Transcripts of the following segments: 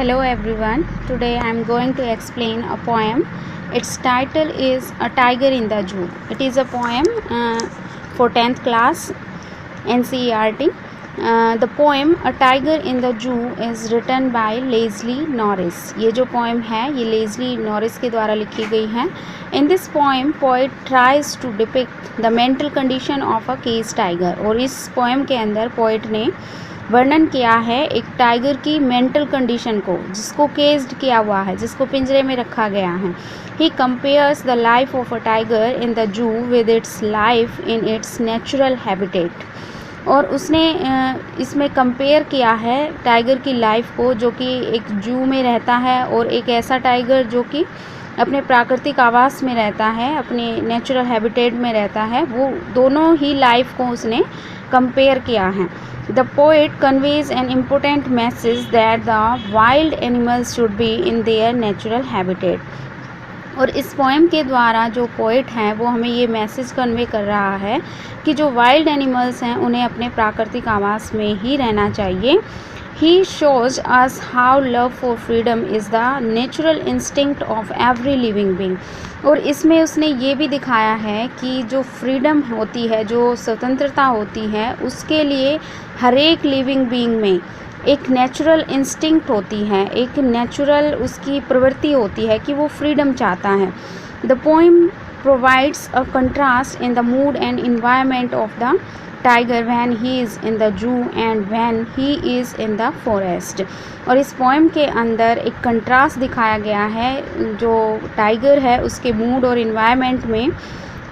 Hello everyone. Today I am going to explain a poem. Its title is A Tiger in the Zoo. It is a poem for 10th class NCERT. The poem A Tiger in the Zoo is written by Leslie Norris. ये जो poem है ये Leslie Norris के द्वारा लिखी गई है. In this poem, poet tries to depict the mental condition of a caged tiger. और इस poem के अंदर poet ने वर्णन किया है एक टाइगर की मेंटल कंडीशन को, जिसको केज्ड किया हुआ है, जिसको पिंजरे में रखा गया है. He compares the life of a tiger in the जू with its life in its natural habitat. और उसने इसमें कंपेयर किया है टाइगर की लाइफ को, जो कि एक जू में रहता है, और एक ऐसा टाइगर जो कि अपने प्राकृतिक आवास में रहता है, अपने नेचुरल हैबिटेट में रहता है. वो दोनों ही लाइफ को उसने कंपेयर किया है. The poet conveys an important message that the wild animals should be in their natural habitat. और इस पोएम के द्वारा जो पोइट हैं वो हमें ये मैसेज कन्वे कर रहा है कि जो वाइल्ड एनिमल्स हैं उन्हें अपने प्राकृतिक आवास में ही रहना चाहिए. He shows us how love for freedom is the natural instinct of every living being. और इसमें उसने ये भी दिखाया है कि जो फ्रीडम होती है, जो स्वतंत्रता होती है, उसके लिए हर एक लिविंग बीइंग में एक नेचुरल इंस्टिंक्ट होती है, एक नेचुरल उसकी प्रवृत्ति होती है कि वो फ्रीडम चाहता है. The poem provides a contrast in the mood and environment of the tiger when he is in the जू and when he is in the forest. और इस पोएम के अंदर एक कंट्रास्ट दिखाया गया है जो टाइगर है उसके मूड और इन्वायरमेंट में,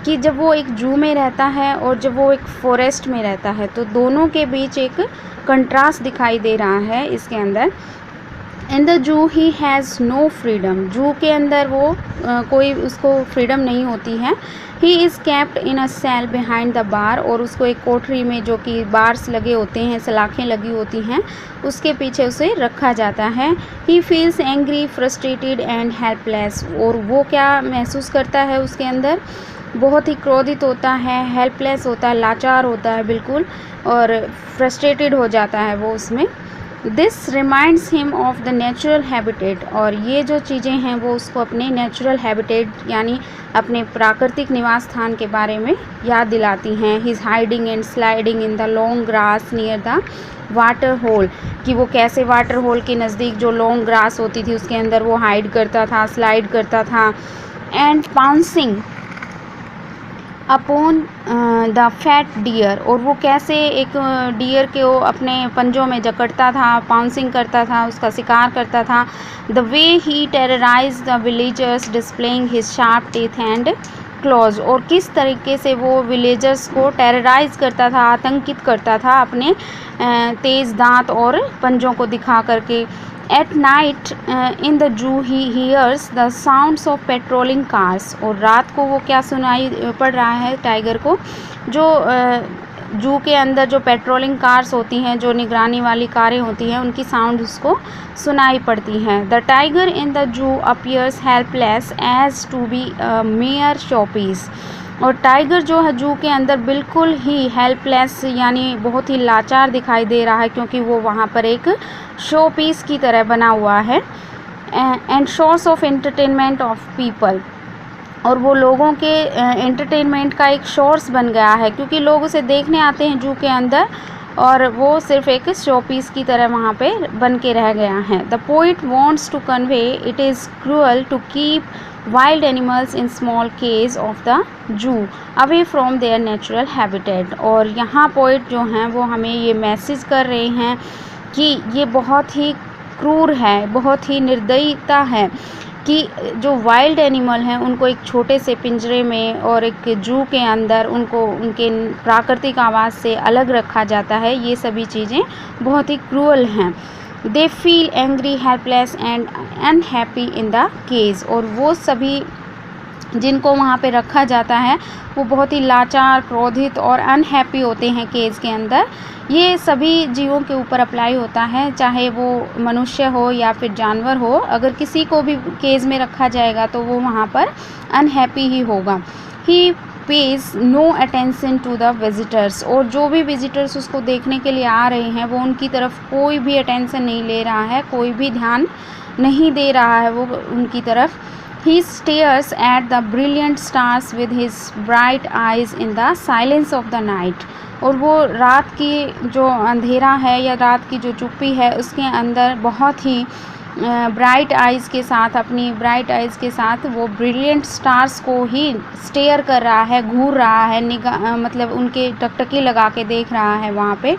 कि जब वो एक जू में रहता है और जब वो एक फॉरेस्ट में रहता है, तो दोनों के बीच एक कंट्रास्ट दिखाई दे रहा है इसके अंदर. इन द जू ही हैज़ नो फ्रीडम. जू के अंदर वो कोई उसको फ्रीडम नहीं होती है. He is kept in a cell behind the bar. और उसको एक कोठरी में, जो कि बार्स लगे होते हैं, सलाखें लगी होती हैं, उसके पीछे उसे रखा जाता है. He feels angry, frustrated and helpless. और वो क्या महसूस करता है उसके अंदर? बहुत ही क्रोधित होता है, हेल्पलेस होता है, लाचार होता है बिल्कुल, और फ्रस्ट्रेटेड हो जाता है वो उसमें. This reminds him of the natural habitat. और ये जो चीज़ें हैं वो उसको अपने नेचुरल हैबिटेट यानी अपने प्राकृतिक निवास स्थान के बारे में याद दिलाती हैं. He is hiding and sliding in the long grass near the water hole. कि वो कैसे वाटर होल के नज़दीक जो लॉन्ग ग्रास होती थी उसके अंदर वो हाइड करता था, स्लाइड करता था. And pouncing upon the fat deer. और वो कैसे एक डियर को अपने पंजों में जकड़ता था, पाउंसिंग करता था, उसका शिकार करता था. The way he terrorise the villagers displaying his sharp teeth and clause. और किस तरीके से वो विलेजर्स को टेरराइज करता था, आतंकित करता था अपने तेज़ दांत और पंजों को दिखा करके. At night in the zoo he hears the sounds of patrolling cars. और रात को वो क्या सुनाई पड़ रहा है टाइगर को? जो जू के अंदर जो पेट्रोलिंग कार्स होती हैं, जो निगरानी वाली कारें होती हैं, उनकी साउंड उसको सुनाई पड़ती हैं. The tiger in the zoo appears helpless as to be mere showpiece. और टाइगर जो है जू के अंदर बिल्कुल ही हेल्पलेस यानी बहुत ही लाचार दिखाई दे रहा है, क्योंकि वो वहाँ पर एक शो पीस की तरह बना हुआ है. And source of entertainment of people. और वो लोगों के एंटरटेनमेंट का एक सोर्स बन गया है, क्योंकि लोग उसे देखने आते हैं जू के अंदर, और वो सिर्फ एक शो पीस की तरह वहाँ पे बन के रह गया है. The poet wants to convey it is cruel to keep wild animals in small cage of the zoo away from their natural habitat. और यहाँ पोइट जो हैं वो हमें ये मैसेज कर रहे हैं कि ये बहुत ही क्रूर है, बहुत ही निर्दयता है कि जो वाइल्ड एनिमल हैं उनको एक छोटे से पिंजरे में और एक जू के अंदर उनको उनके प्राकृतिक आवास से अलग रखा जाता है. ये सभी चीज़ें बहुत ही क्रूअल हैं. They feel angry, helpless and unhappy in the cage. और वो सभी जिनको वहाँ पे रखा जाता है वो बहुत ही लाचार, क्रोधित और अनहैप्पी होते हैं केज के अंदर. ये सभी जीवों के ऊपर अप्लाई होता है, चाहे वो मनुष्य हो या फिर जानवर हो. अगर किसी को भी केज में रखा जाएगा तो वो वहाँ पर अनहैप्पी ही होगा. He pays no attention to the visitors, और जो भी विजिटर्स उसको देखने के लिए आ रहे हैं वो उनकी तरफ कोई भी अटेंशन नहीं ले रहा है, कोई भी ध्यान नहीं दे रहा है वो उनकी तरफ। He stares at the brilliant stars with his bright eyes in the silence of the night, और वो रात की जो अंधेरा है या रात की जो चुप्पी है उसके अंदर बहुत ही ब्राइट आइज़ के साथ, अपनी ब्राइट आइज़ के साथ वो ब्रिलियंट स्टार्स को ही स्टेयर कर रहा है, घूर रहा है, निगाह मतलब उनके टकटकी लगा के देख रहा है वहाँ पे।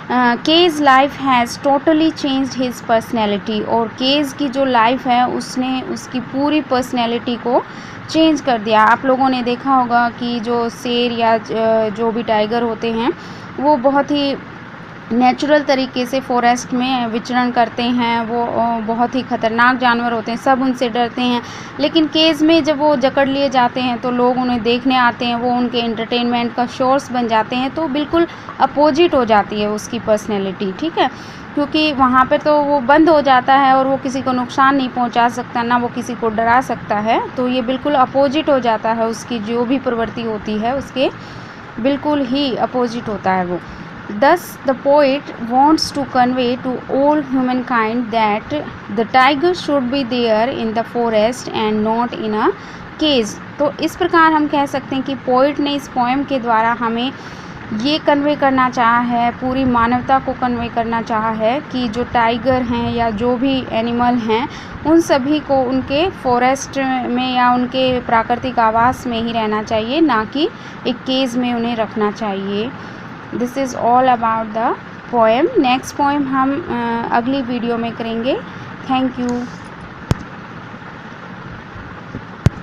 Cage's life has totally changed his personality, और केज़ की जो लाइफ है उसने उसकी पूरी पर्सनैलिटी को चेंज कर दिया। आप लोगों ने देखा होगा कि जो शेर या जो भी टाइगर होते हैं वो बहुत ही नेचुरल तरीके से फॉरेस्ट में विचरण करते हैं, वो बहुत ही ख़तरनाक जानवर होते हैं, सब उनसे डरते हैं, लेकिन केज में जब वो जकड़ लिए जाते हैं तो लोग उन्हें देखने आते हैं, वो उनके एंटरटेनमेंट का सोर्स बन जाते हैं, तो बिल्कुल अपोजिट हो जाती है उसकी पर्सनैलिटी, ठीक है, क्योंकि वहाँ पे तो वो बंद हो जाता है और वो किसी को नुकसान नहीं पहुँचा सकता, ना वो किसी को डरा सकता है, तो ये बिल्कुल अपोजिट हो जाता है, उसकी जो भी प्रवृत्ति होती है उसके बिल्कुल ही अपोजिट होता है वो। Thus, the poet wants to convey to all humankind that the tiger should be there in the forest and not in a cage। तो इस प्रकार हम कह सकते हैं कि पोइट ने इस पोएम के द्वारा हमें ये कन्वे करना चाहा है, पूरी मानवता को कन्वे करना चाहा है कि जो टाइगर हैं या जो भी एनिमल हैं उन सभी को उनके फॉरेस्ट में या उनके प्राकृतिक आवास में ही रहना चाहिए, ना कि एक केज में उन्हें रखना चाहिए। This is all about the poem. Next poem हम अगली वीडियो में करेंगे। Thank you.